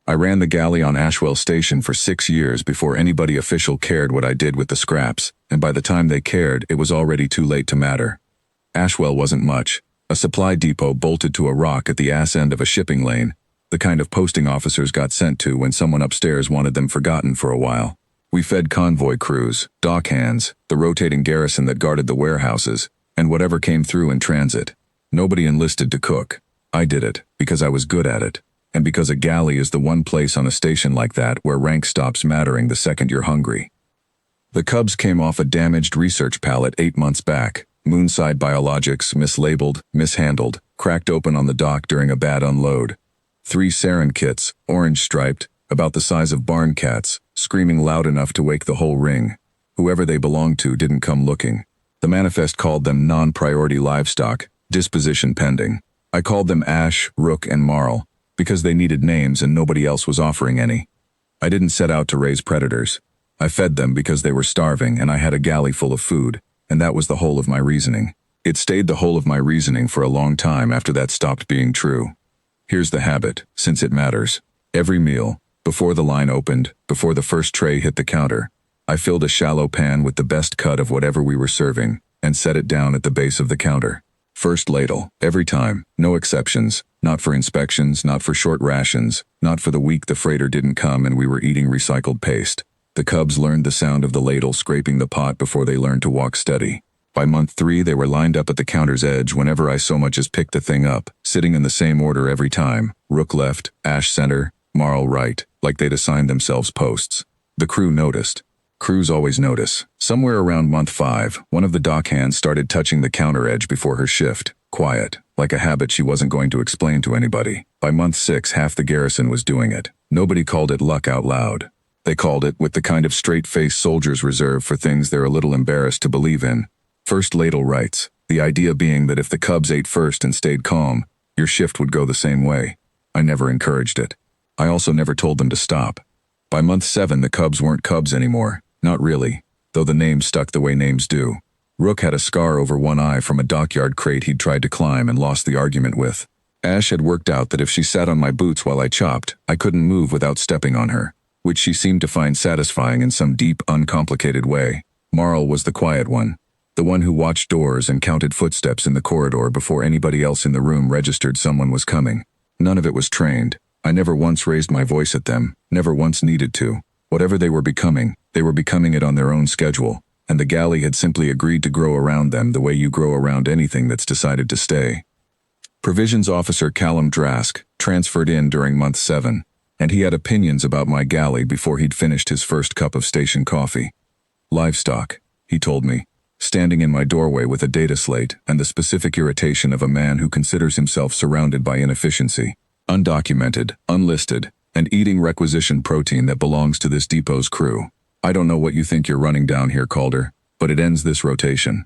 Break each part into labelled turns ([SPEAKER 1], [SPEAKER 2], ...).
[SPEAKER 1] I ran the galley on Ashwell station for 6 years before anybody official cared what I did with the scraps, and by the time they cared, it was already too late to matter. Ashwell wasn't much. A supply depot bolted to a rock at the ass end of a shipping lane, the kind of posting officers got sent to when someone upstairs wanted them forgotten for a while. We fed convoy crews, dock hands, the rotating garrison that guarded the warehouses, and whatever came through in transit. Nobody enlisted to cook. I did it, because I was good at it. And because a galley is the one place on a station like that where rank stops mattering the second you're hungry. The Cubs came off a damaged research pallet 8 months back. Moonside biologics, mislabeled, mishandled, cracked open on the dock during a bad unload. 3 sarin kits, orange-striped, about the size of barn cats, screaming loud enough to wake the whole ring. Whoever they belonged to didn't come looking. The manifest called them non-priority livestock, disposition pending. I called them Ash, Rook, and Marl, because they needed names and nobody else was offering any. I didn't set out to raise predators. I fed them because they were starving and I had a galley full of food, and that was the whole of my reasoning. It stayed the whole of my reasoning for a long time after that stopped being true. Here's the habit, since it matters. Every meal, before the line opened, before the first tray hit the counter, I filled a shallow pan with the best cut of whatever we were serving and set it down at the base of the counter. First ladle, every time, no exceptions, not for inspections, not for short rations, not for the week the freighter didn't come and we were eating recycled paste. The Cubs learned the sound of the ladle scraping the pot before they learned to walk steady. By month 3, they were lined up at the counter's edge whenever I so much as picked the thing up, sitting in the same order every time, Rook left, Ash center, Marl right, like they'd assigned themselves posts. The crew noticed. Crews always notice. Somewhere around month 5, one of the dock hands started touching the counter edge before her shift, quiet, like a habit she wasn't going to explain to anybody. By month 6, half the garrison was doing it. Nobody called it luck out loud. They called it with the kind of straight-face soldiers reserve for things they're a little embarrassed to believe in. First ladle rights, the idea being that if the Cubs ate first and stayed calm, your shift would go the same way. I never encouraged it. I also never told them to stop. By month 7, the Cubs weren't Cubs anymore. Not really, though the name stuck the way names do. Rook had a scar over one eye from a dockyard crate he'd tried to climb and lost the argument with. Ash had worked out that if she sat on my boots while I chopped, I couldn't move without stepping on her, which she seemed to find satisfying in some deep, uncomplicated way. Marl was the quiet one, the one who watched doors and counted footsteps in the corridor before anybody else in the room registered someone was coming. None of it was trained. I never once raised my voice at them, never once needed to. Whatever they were becoming it on their own schedule, and the galley had simply agreed to grow around them the way you grow around anything that's decided to stay. Provisions Officer Callum Drask transferred in during month 7, and he had opinions about my galley before he'd finished his first cup of station coffee. Livestock, he told me, standing in my doorway with a data slate and the specific irritation of a man who considers himself surrounded by inefficiency, undocumented, unlisted, and eating requisition protein that belongs to this depot's crew. I don't know what you think you're running down here, Calder, but it ends this rotation.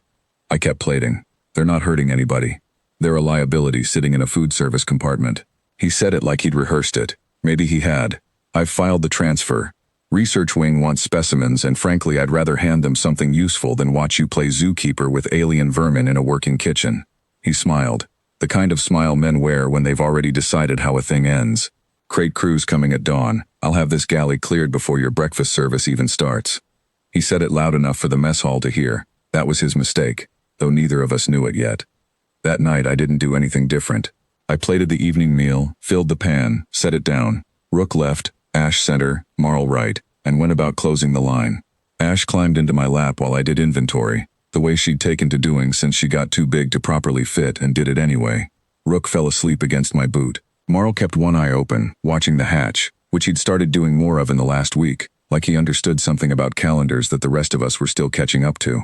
[SPEAKER 1] I kept plating. They're not hurting anybody. They're a liability sitting in a food service compartment. He said it like he'd rehearsed it. Maybe he had. I've filed the transfer. Research wing wants specimens, and frankly I'd rather hand them something useful than watch you play zookeeper with alien vermin in a working kitchen. He smiled. The kind of smile men wear when they've already decided how a thing ends. Crate crews coming at dawn. I'll have this galley cleared before your breakfast service even starts. He said it loud enough for the mess hall to hear. That was his mistake, though neither of us knew it yet. That night I didn't do anything different. I plated the evening meal, filled the pan, set it down. Rook left, Ash center, Marl right, and went about closing the line. Ash climbed into my lap while I did inventory, the way she'd taken to doing since she got too big to properly fit and did it anyway. Rook fell asleep against my boot. Marl kept one eye open, watching the hatch, which he'd started doing more of in the last week, like he understood something about calendars that the rest of us were still catching up to.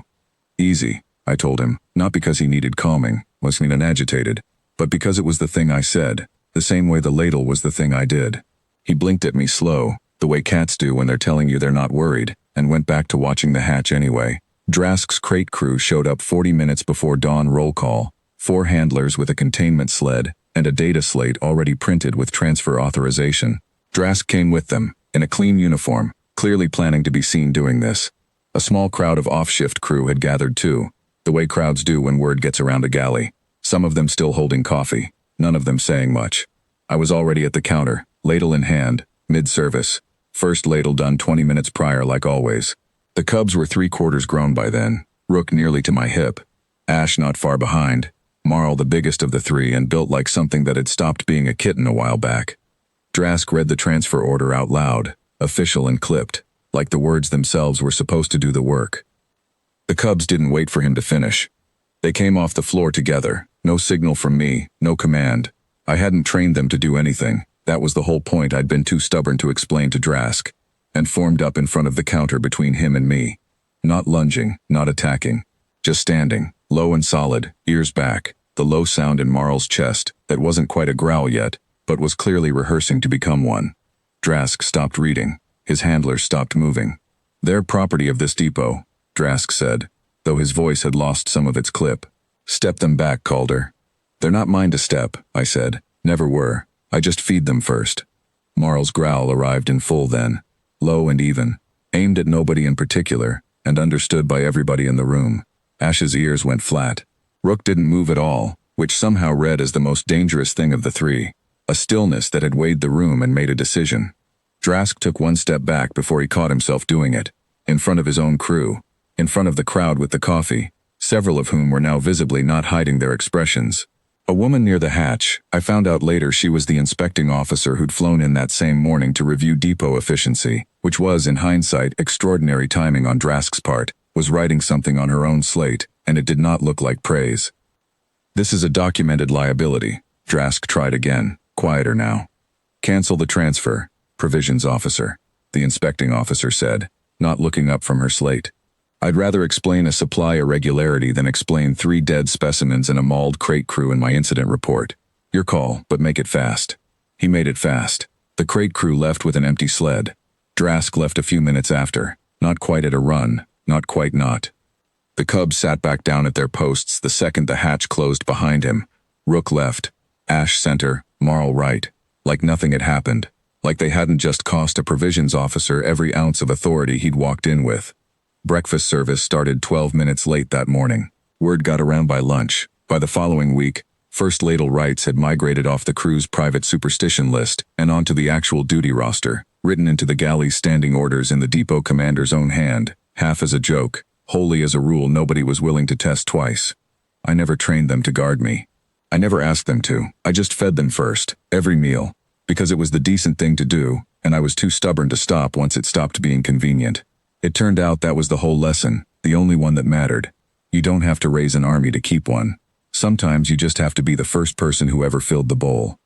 [SPEAKER 1] Easy, I told him, not because he needed calming, wasn't even agitated, but because it was the thing I said, the same way the ladle was the thing I did. He blinked at me slow, the way cats do when they're telling you they're not worried, and went back to watching the hatch anyway. Drask's crate crew showed up 40 minutes before dawn roll call, 4 handlers with a containment sled, and a data slate already printed with transfer authorization. Drask came with them, in a clean uniform, clearly planning to be seen doing this. A small crowd of off-shift crew had gathered too, the way crowds do when word gets around a galley. Some of them still holding coffee, none of them saying much. I was already at the counter, ladle in hand, Mid-service. First ladle done 20 minutes prior like always. The cubs were 3/4 grown by then, Rook nearly to my hip. Ash not far behind. Marl the biggest of the three and built like something that had stopped being a kitten a while back. Drask read the transfer order out loud, official and clipped, like the words themselves were supposed to do the work. The cubs didn't wait for him to finish. They came off the floor together, no signal from me, no command. I hadn't trained them to do anything, that was the whole point. I'd been too stubborn to explain to Drask, and formed up in front of the counter between him and me. Not lunging, not attacking, just standing, low and solid, ears back, the low sound in Marl's chest that wasn't quite a growl yet, but was clearly rehearsing to become one. Drask stopped reading. His handlers stopped moving. "They're property of this depot," Drask said, though his voice had lost some of its clip. "Step them back, Calder." "They're not mine to step," I said. "Never were. I just feed them first." Marl's growl arrived in full then, low and even, aimed at nobody in particular, and understood by everybody in the room. Ash's ears went flat. Rook didn't move at all, which somehow read as the most dangerous thing of the three. A stillness that had weighed the room and made a decision. Drask took one step back before he caught himself doing it, in front of his own crew, in front of the crowd with the coffee, several of whom were now visibly not hiding their expressions. A woman near the hatch, I found out later she was the inspecting officer who'd flown in that same morning to review depot efficiency, which was, in hindsight, extraordinary timing on Drask's part, was writing something on her own slate, and it did not look like praise. "This is a documented liability," Drask tried again, quieter now. "Cancel the transfer, provisions officer," the inspecting officer said, not looking up from her slate. "I'd rather explain a supply irregularity than explain 3 dead specimens and a mauled crate crew in my incident report. Your call, but make it fast." He made it fast. The crate crew left with an empty sled. Drask left a few minutes after, not quite at a run, not quite not. The cubs sat back down at their posts the second the hatch closed behind him. Rook left, Ash center, Marl right, like nothing had happened, like they hadn't just cost a provisions officer every ounce of authority he'd walked in with. Breakfast service started 12 minutes late that morning. Word got around by lunch. By the following week, first ladle rights had migrated off the crew's private superstition list and onto the actual duty roster, written into the Galley's standing orders in the depot commander's own hand, half as a joke, wholly as a rule nobody was willing to test twice. I never trained them to guard me. I never asked them to. I just fed them first, every meal, because it was the decent thing to do, and I was too stubborn to stop once it stopped being convenient. It turned out that was the whole lesson, the only one that mattered. You don't have to raise an army to keep one. Sometimes you just have to be the first person who ever filled the bowl.